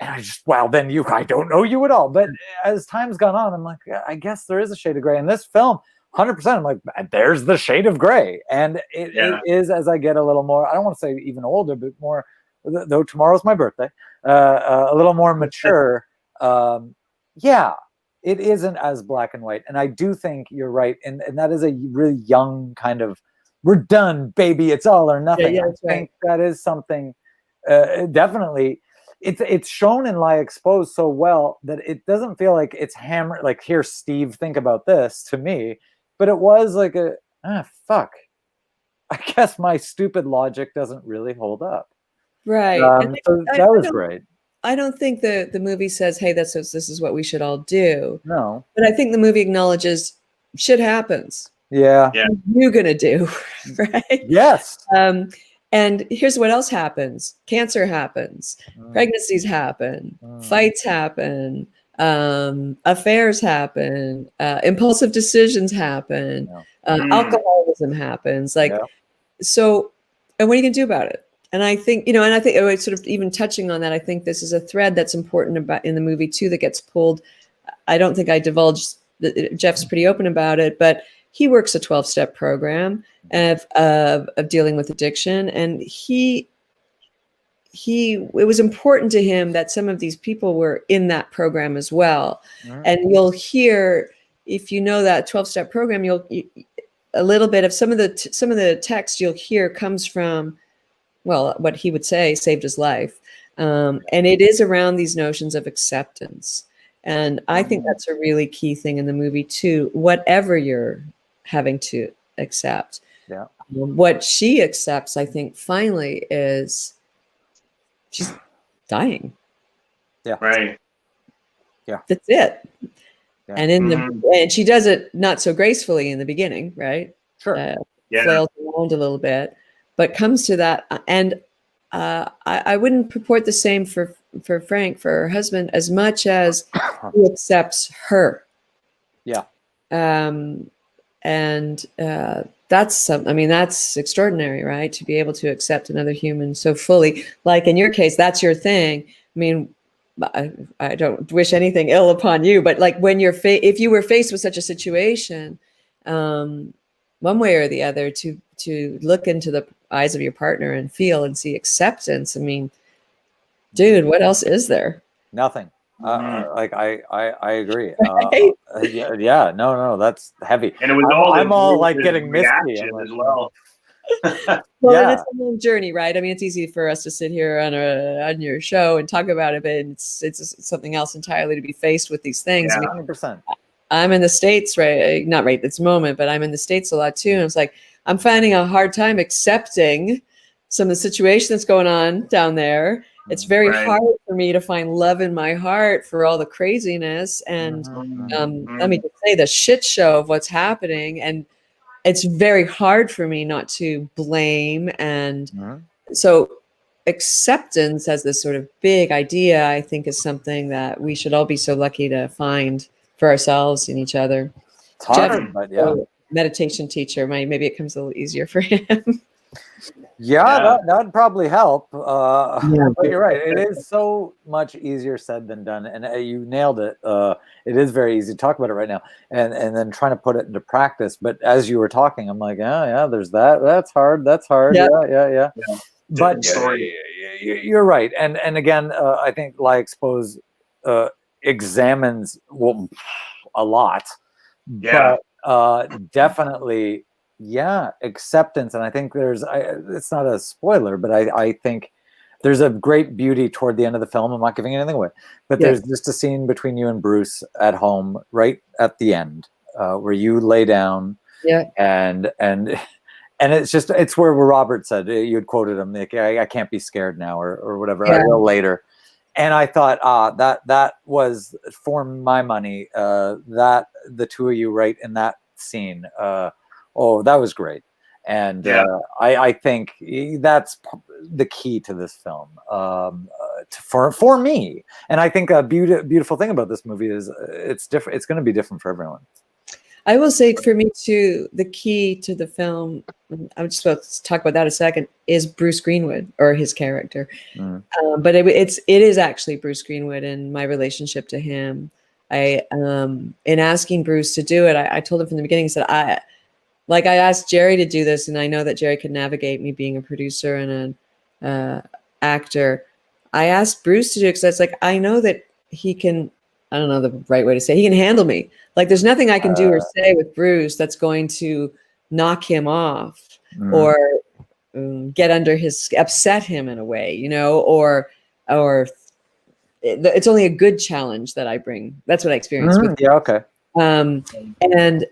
B: And I just, then I don't know you at all. But as time's gone on, I'm like, I guess there is a shade of gray in this film. 100%. I'm like, there's the shade of gray. And it is, as I get a little more, I don't want to say even older, but more, though tomorrow's my birthday, a little more mature. It isn't as black and white. And I do think you're right. And that is a really young kind of, we're done, baby. It's all or nothing. I think that is something definitely. It's shown in Lie Exposed so well that it doesn't feel like it's hammered, like, here, Steve, think about this, to me. But it was like fuck. I guess my stupid logic doesn't really hold up.
C: Right.
B: So that was great.
C: I don't think the movie says, hey, this is what we should all do.
B: No.
C: But I think the movie acknowledges shit happens.
B: Yeah.
C: What are you going to do? Right?
B: Yes.
C: And here's what else happens. Cancer happens. Pregnancies happen. Fights happen. Affairs happen. Impulsive decisions happen. Alcoholism happens. So, and what are you going to do about it? And I think, and I think sort of even touching on that, I think this is a thread that's important about in the movie too, that gets pulled. I don't think I divulged, Jeff's pretty open about it, but he works a 12-step program of dealing with addiction. And it was important to him that some of these people were in that program as well. Mm-hmm. And you'll hear, if you know that 12-step program, a little bit of some of the text you'll hear comes from, well, what he would say saved his life. And it is around these notions of acceptance. And I think that's a really key thing in the movie too, whatever you're having to accept.
B: Yeah.
C: What she accepts, I think, finally is she's dying.
B: Yeah.
A: Right.
C: Yeah. That's it. Yeah. And and she does it not so gracefully in the beginning, right?
B: Sure.
C: Flails around a little bit, but comes to that. And I wouldn't purport the same for Frank, for her husband, as much as he accepts her.
B: Yeah.
C: That's extraordinary, right? To be able to accept another human so fully. Like in your case, that's your thing. I mean, I don't wish anything ill upon you, but like when if you were faced with such a situation, one way or the other, to look into the eyes of your partner and feel and see acceptance. I mean, dude, what else is there?
B: Nothing. Like I agree. Right? No, that's heavy.
A: And it was
B: I'm all like getting misty
A: as well.
C: Well, it's a long journey, right? I mean, it's easy for us to sit here on your show and talk about it, but it's something else entirely to be faced with these things.
B: Yeah, 100%.
C: I'm in the States, right? Not right this moment, but I'm in the States a lot too. And it's like, I'm finding a hard time accepting some of the situation that's going on down there. It's very hard for me to find love in my heart for all the craziness. And let me just say, the shit show of what's happening. And it's very hard for me not to blame. And so acceptance as this sort of big idea, I think, is something that we should all be so lucky to find for ourselves and each other.
B: It's hard, but
C: meditation teacher, maybe it comes a little easier for him.
B: That'd probably help. But you're right. It is so much easier said than done, and you nailed it. It is very easy to talk about it right now, and then trying to put it into practice. But as you were talking, I'm like, there's that. That's hard. Yeah. But you're right, and again, I think Lie Expose examines a lot.
A: Yeah.
B: But definitely. Yeah, acceptance. And I think it's not a spoiler, but I think there's a great beauty toward the end of the film. I'm not giving anything away, but there's just a scene between you and Bruce at home, right at the end, where you lay down.
C: Yeah.
B: And it's where Robert said, you had quoted him, like, I can't be scared now or whatever. I will later. And I thought, that was, for my money, that the two of you right in that scene, that was great. And I think that's the key to this film for me. And I think a beautiful thing about this movie is it's different. It's going to be different for everyone.
C: I will say, for me too, the key to the film, I'm just about to talk about that a second, is Bruce Greenwood, or his character. But it is actually Bruce Greenwood and my relationship to him. In asking Bruce to do it, I told him from the beginning, I said, I asked Jerry to do this, and I know that Jerry could navigate me being a producer and an actor. I asked Bruce to do it because it's like, I know that he can, I don't know the right way to say, he can handle me. Like, there's nothing I can do or say with Bruce that's going to knock him off or get under upset him in a way, or it's only a good challenge that I bring. That's what I experienced with him.
B: Yeah, okay.
C: And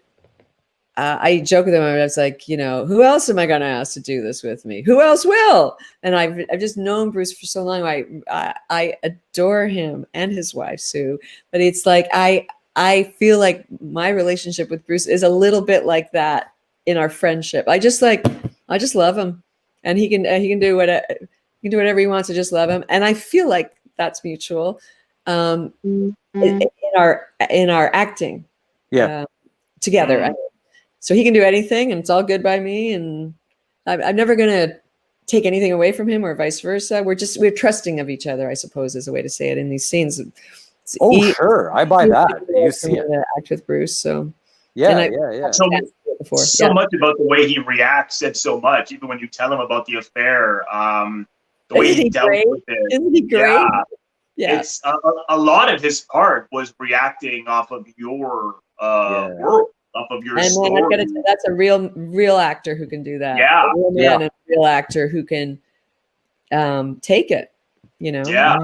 C: I joke with him. I was like, who else am I going to ask to do this with me? Who else will? And I've just known Bruce for so long. I adore him and his wife, Sue. But it's like, I feel like my relationship with Bruce is a little bit like that in our friendship. I just love him, and he can do whatever he wants. I just love him. And I feel like that's mutual, in our acting, together. So he can do anything, and it's all good by me. And I'm never gonna take anything away from him or vice versa. We're trusting of each other, I suppose, is a way to say it in these scenes.
B: Sure, I buy that. You see it.
C: To act with Bruce, so
B: Yeah.
A: So much about the way he reacts said so much. Even when you tell him about the affair, the way he dealt with it.
C: Isn't he great? Yeah.
A: It's a lot of his part was reacting off of your world, off of your story.
C: And I've got to say, that's a real actor who can do that.
A: Yeah.
C: A real man and a real actor who can take it, you know.
A: Yeah.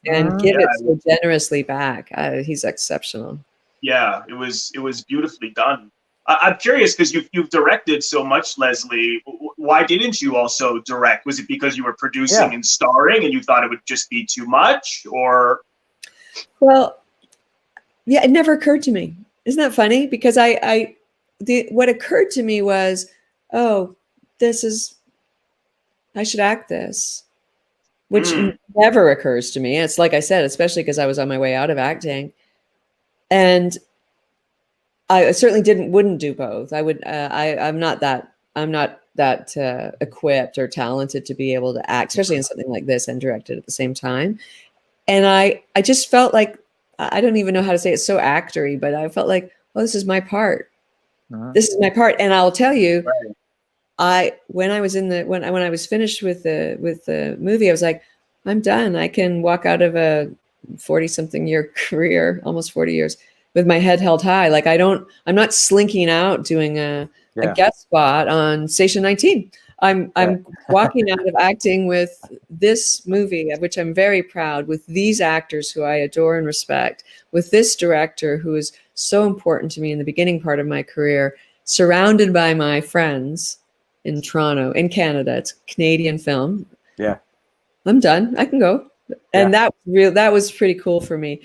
C: And give it so generously back. He's exceptional.
A: Yeah, it was beautifully done. I'm curious because you've directed so much, Leslie. Why didn't you also direct? Was it because you were producing and starring, and you thought it would just be too much, or? Well,
C: yeah, it never occurred to me. Isn't that funny? Because what occurred to me was, oh, I should act this, which never occurs to me. It's like I said, especially because I was on my way out of acting, and I certainly wouldn't do both. I would. I'm not that equipped or talented to be able to act, especially in something like this, and direct it at the same time. And I just felt like, I don't even know how to say it, so actory, but I felt like, well, this is my part. This is my part. And I'll tell you, when I was finished with the movie, I was like, I'm done. I can walk out of a 40-something year career, almost 40 years, with my head held high. Like I'm not slinking out doing a guest spot on Station 19. I'm walking out of acting with this movie, of which I'm very proud, with these actors who I adore and respect, with this director who is so important to me in the beginning part of my career, surrounded by my friends in Toronto, in Canada. It's a Canadian film.
B: Yeah.
C: I'm done. I can go. And that was pretty cool for me.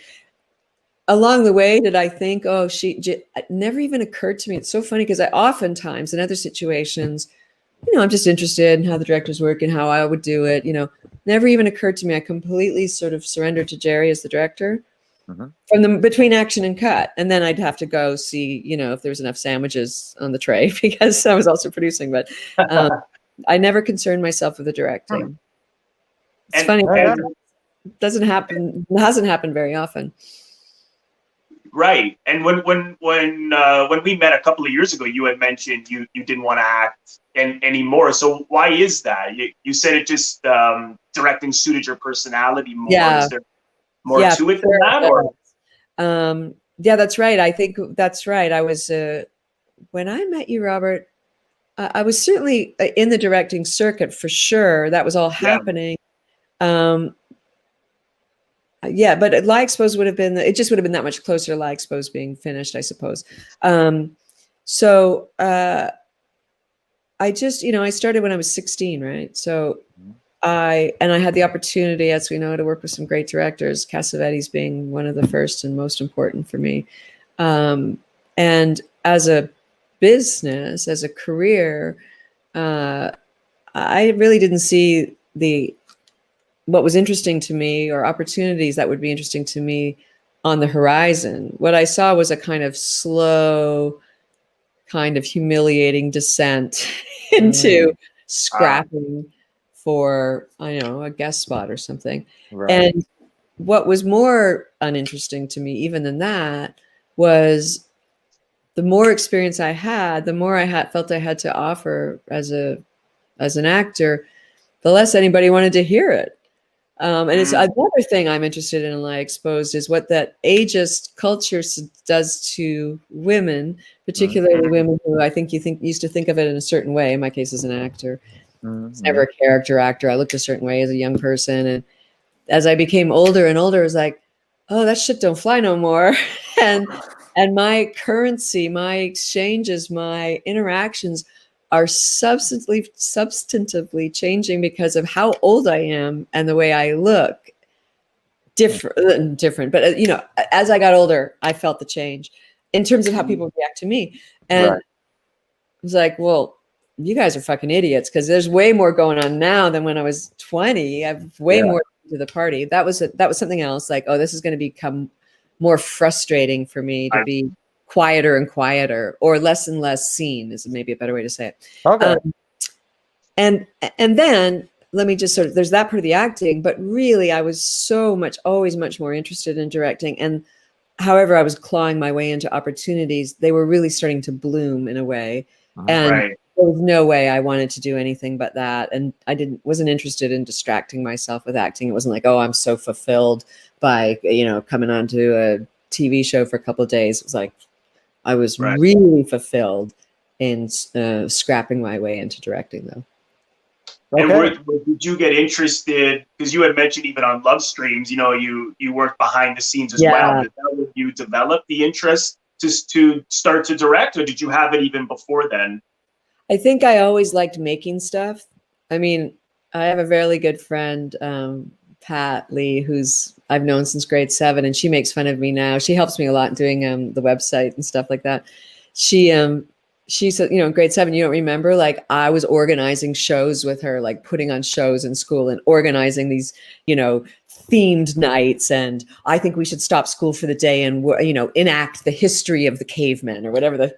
C: Along the way, did I think, it never even occurred to me. It's so funny because I oftentimes in other situations, I'm just interested in how the directors work and how I would do it. Never even occurred to me. I completely sort of surrendered to Jerry as the director from between action and cut. And then I'd have to go see, if there was enough sandwiches on the tray because I was also producing. But I never concerned myself with the directing. It's funny. It hasn't happened very often.
A: Right. And when we met a couple of years ago, you had mentioned you didn't want to act anymore. So why is that? You said it just directing suited your personality more.
C: Yeah.
A: Is there more to it than that? Or?
C: Yeah, that's right. I think that's right. I was when I met you, Robert, I was certainly in the directing circuit for sure. That was all happening. But Lie Exposed would have been, it just would have been that much closer to Lie Exposed being finished, I suppose. So I just, I started when I was 16, right? So I had the opportunity, as we know, to work with some great directors, Cassavetes being one of the first and most important for me. And as a business, as a career, I really didn't see what was interesting to me or opportunities that would be interesting to me on the horizon. What I saw was a kind of slow, kind of humiliating descent into scrapping for, a guest spot or something. Right. And what was more uninteresting to me even than that was the more experience I had, the more I felt I had to offer as an actor, the less anybody wanted to hear it. And it's another thing I'm interested in Lie Exposed is what that ageist culture does to women, particularly women who I think used to think of it in a certain way. In my case, as an actor, I was never a character actor. I looked a certain way as a young person, and as I became older and older, I was like, "Oh, that shit don't fly no more." and my currency, my exchanges, my interactions are substantively changing because of how old I am and the way I look. Different, but as I got older, I felt the change in terms of how people react to me, and I was like, "Well, you guys are fucking idiots," because there's way more going on now than when I was 20. I've way more to the party. That was something else. Like, oh, this is going to become more frustrating for me to be quieter and quieter, or less and less seen is maybe a better way to say it.
B: Okay.
C: and then let me just sort of, there's that part of the acting, but really I was always much more interested in directing. And however I was clawing my way into opportunities, they were really starting to bloom in a way. And
A: Right.
C: there was no way I wanted to do anything but that. And I wasn't interested in distracting myself with acting. It wasn't like, oh, I'm so fulfilled by, coming onto a TV show for a couple of days. It was like, I was
A: Right.
C: really fulfilled in scrapping my way into directing, though.
A: And
B: Okay.
A: did you get interested, because you had mentioned even on Love Streams, you worked behind the scenes as well. Did that when you developed the interest to start to direct, or did you have it even before then?
C: I think I always liked making stuff. I mean, I have a very good friend, Pat Lee, who's I've known since grade 7, and she makes fun of me now. She helps me a lot doing the website and stuff like that. She said, in grade 7, you don't remember, like I was organizing shows with her, like putting on shows in school and organizing these, themed nights. And I think we should stop school for the day and, enact the history of the cavemen or whatever the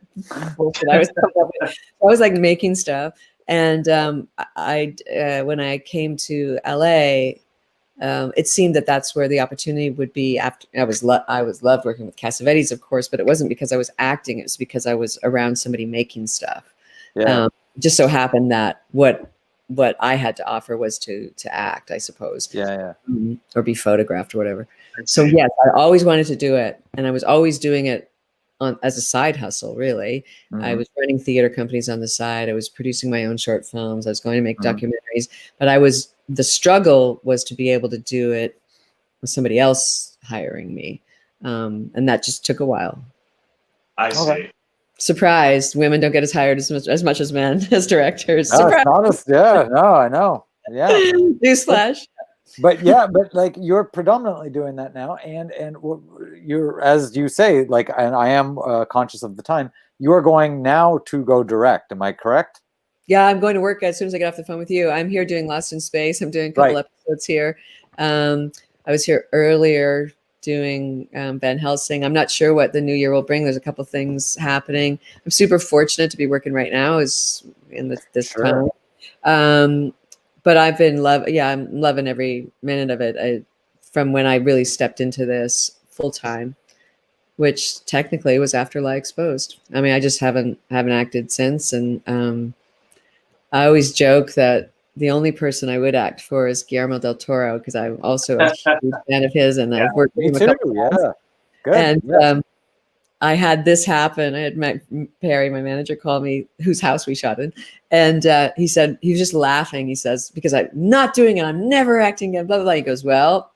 C: bullshit I was coming up with. I was like making stuff. And when I came to LA, it seemed that that's where the opportunity would be. After I loved working with Cassavetes, of course, but it wasn't because I was acting. It was because I was around somebody making stuff.
B: Yeah.
C: Just so happened that what I had to offer was to act, I suppose.
B: Yeah.
C: Or be photographed or whatever. So yes, I always wanted to do it, and I was always doing it as a side hustle. Really, I was running theater companies on the side. I was producing my own short films. I was going to make documentaries, but the struggle was to be able to do it with somebody else hiring me. And that just took a while.
A: I see.
B: Okay.
C: Surprised, women don't get as hired as much as men as directors.
B: No, it's honest. Yeah, no, I know. Yeah.
C: Newsflash.
B: But like you're predominantly doing that now, and you're, as you say, like, and I am conscious of the time, you are going now to go direct. Am I correct?
C: Yeah, I'm going to work as soon as I get off the phone with you. I'm here doing Lost in Space. I'm doing a couple episodes here. I was here earlier doing Van Helsing. I'm not sure what the new year will bring. There's a couple things happening. I'm super fortunate to be working right now is in this time. But I've been I'm loving every minute of it. From when I really stepped into this full time, which technically was after Lie Exposed. I mean, I just haven't acted since. And I always joke that the only person I would act for is Guillermo del Toro, because I'm also a huge fan of his, and I've worked with him a couple times.
B: Yeah, good.
C: And I had this happen. I had met Perry, my manager, called me, whose house we shot in, and he said, he was just laughing. He says, because I'm not doing it, I'm never acting again, blah, blah, blah. He goes, well,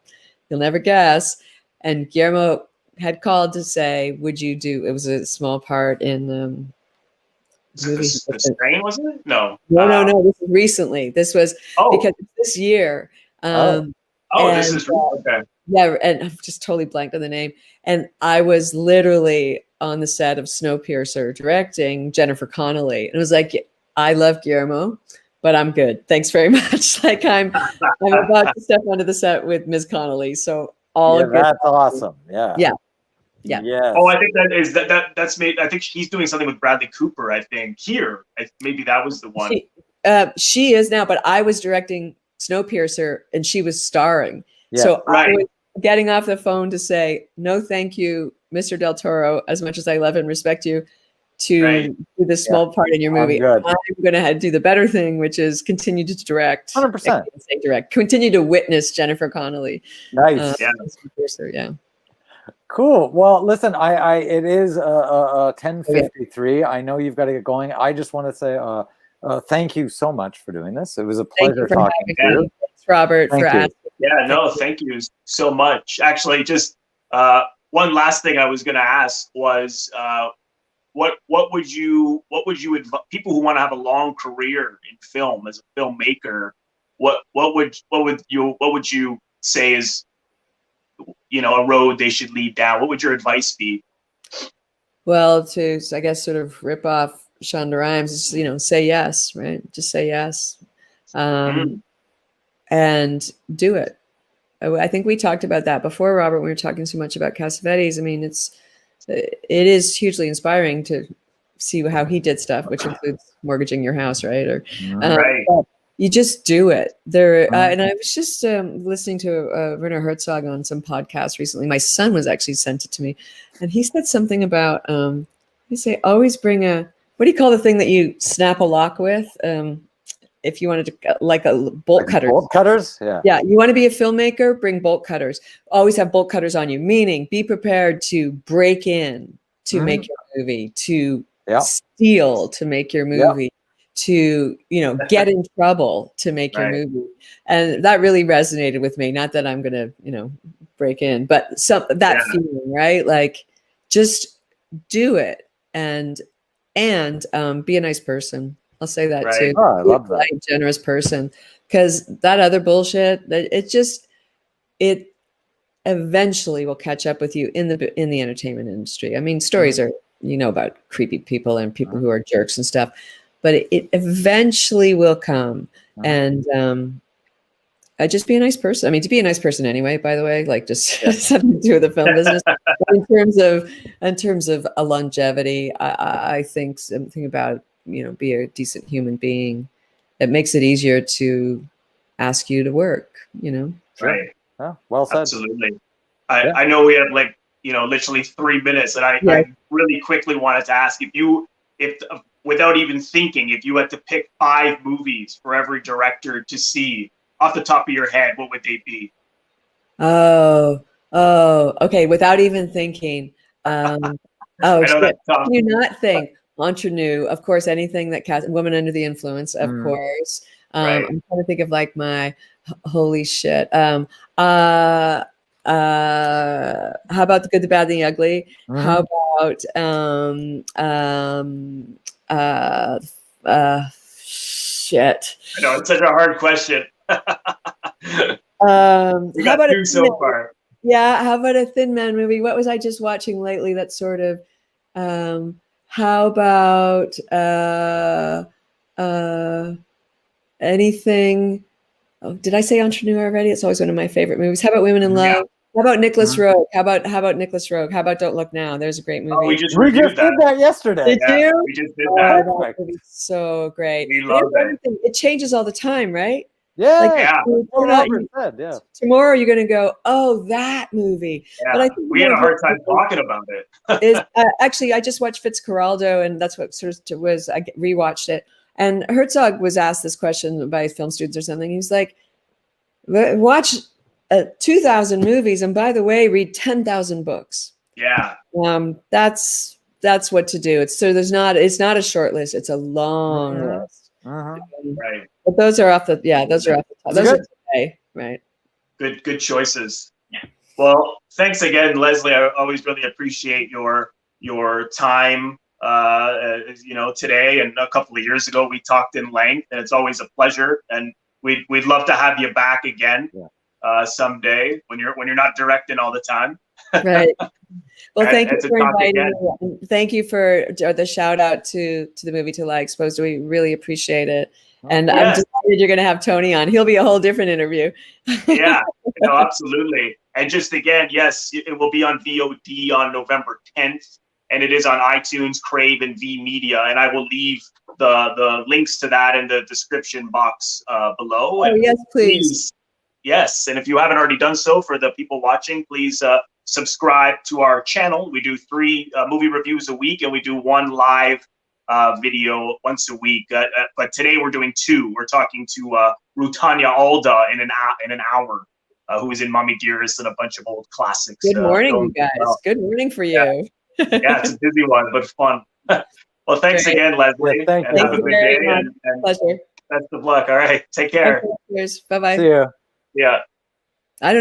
C: you'll never guess. And Guillermo had called to say, would you do, it was a small part in
A: The Strain, wasn't it? No.
C: No. This was recently. This was because it's this year.
A: This is okay.
C: Yeah, and I've just totally blanked on the name. And I was literally on the set of Snowpiercer directing Jennifer Connelly, and it was like, I love Guillermo, but I'm good. Thanks very much. Like I'm about to step onto the set with Ms. Connelly, so all good.
B: That's awesome. Yeah.
A: Yes. Oh, I think that's made. I think he's doing something with Bradley Cooper. I think here, maybe that was the one.
C: She is now, but I was directing Snowpiercer, and she was starring.
B: Yeah.
C: So I was getting off the phone to say, no, thank you, Mr. Del Toro, as much as I love and respect you, to do this small part in your movie. I'm going to do the better thing, which is continue to direct.
B: 100%.
C: Continue to witness Jennifer Connelly.
B: Nice.
C: Yeah.
B: Cool. Well, listen, it is 10:53. I know you've got to get going. I just want to say thank you so much for doing this. It was a pleasure talking to you.
C: Thanks, Robert, for asking.
A: Yeah, no, thank you so much. Actually, just one last thing I was going to ask was, what would you advise people who want to have a long career in film as a filmmaker? What would you say is, a road they should lead down? What would your advice be?
C: Well, I guess sort of rip off Shonda Rhimes, say yes, right? Just say yes. And do it. I think we talked about that before, Robert, when we were talking so much about Cassavetes. I mean, it is hugely inspiring to see how he did stuff, which includes mortgaging your house, right? you just do it. And I was just listening to Werner Herzog on some podcast recently. My son was actually sent it to me, and he said something about he say always bring what do you call the thing that you snap a lock with? If you wanted to, like a bolt cutter.
B: Bolt cutters, yeah.
C: Yeah, you want to be a filmmaker, bring bolt cutters. Always have bolt cutters on you. Meaning, be prepared to break in to make your movie, to steal to make your movie. To get in trouble to make your movie, and that really resonated with me. Not that I'm gonna break in, but that feeling, right? Like just do it and be a nice person. I'll say that too.
B: Oh, I love that.
C: Be a generous person, because that other bullshit, it eventually will catch up with you in the entertainment industry. I mean, stories are about creepy people and people who are jerks and stuff. But it eventually will come, and just be a nice person. I mean, to be a nice person anyway. By the way, like just something to do with the film business. in terms of a longevity, I think something about be a decent human being. It makes it easier to ask you to work.
A: Right.
B: Yeah, well said.
A: Absolutely. I know we have literally 3 minutes, and I really quickly wanted to ask if without even thinking, if you had to pick 5 movies for every director to see off the top of your head, what would they be?
C: Oh, okay. Without even thinking. Shit. Can you not think? Ingenue, of course, anything that casts Woman Under the Influence, of course. I'm trying to think of like my holy shit. How about The Good, the Bad, and the Ugly? How about shit.
A: I know it's such a hard question. We got 2 so far.
C: Yeah, how about a Thin Man movie? What was I just watching lately that sort of how about anything? Oh, did I say Ingenue already? It's always one of my favorite movies. How about Women in Love? How about Nicholas Roeg? How about Nicholas Roeg? How about Don't Look Now? There's a great movie.
A: Oh, we just
B: did that yesterday.
C: Did you?
A: We just did that.
C: That movie's so great.
A: We love it.
C: It changes all the time, right?
B: Yeah.
C: Tomorrow you're going to go, oh, that movie.
A: Yeah.
C: But I think
A: we had a hard time talking about it.
C: Is actually, I just watched Fitzcarraldo, and that's what sort of was. I rewatched it, and Herzog was asked this question by film students or something. He's like, watch 2,000 movies, and by the way, read 10,000 books.
A: Yeah.
C: That's what to do. It's not a short list. It's a long list.
A: Right.
C: But those are off the top. Those are today, right?
A: Good choices. Well, thanks again, Leslie. I always really appreciate your time. Today and a couple of years ago we talked in length, and it's always a pleasure. And we'd love to have you back again someday when you're not directing all the time.
C: Right. Well, thank you for inviting me. And thank you for the shout out to the movie Till I Exposed. We really appreciate it. And I'm delighted you're going to have Tony on. He'll be a whole different interview.
A: Yeah, no, absolutely. And just again, yes, it will be on VOD on November 10th, and it is on iTunes, Crave, and V Media. And I will leave the links to that in the description box below.
C: Oh, yes, please.
A: Yes, and if you haven't already done so, for the people watching, please subscribe to our channel. We do 3 movie reviews a week, and we do 1 live video once a week. But today we're doing 2. We're talking to Rutanya Alda in an hour, who is in Mommy Dearest and a bunch of old classics.
C: Good morning, you guys. Good morning for you.
A: Yeah, it's a busy one, but fun. Well, thanks again, Leslie.
B: Yeah, thank
A: and
B: you.
A: have a good day.
C: And pleasure.
A: Best of luck. All right, take care.
C: Cheers. Bye-bye.
B: See you.
A: Yeah.
C: I don't know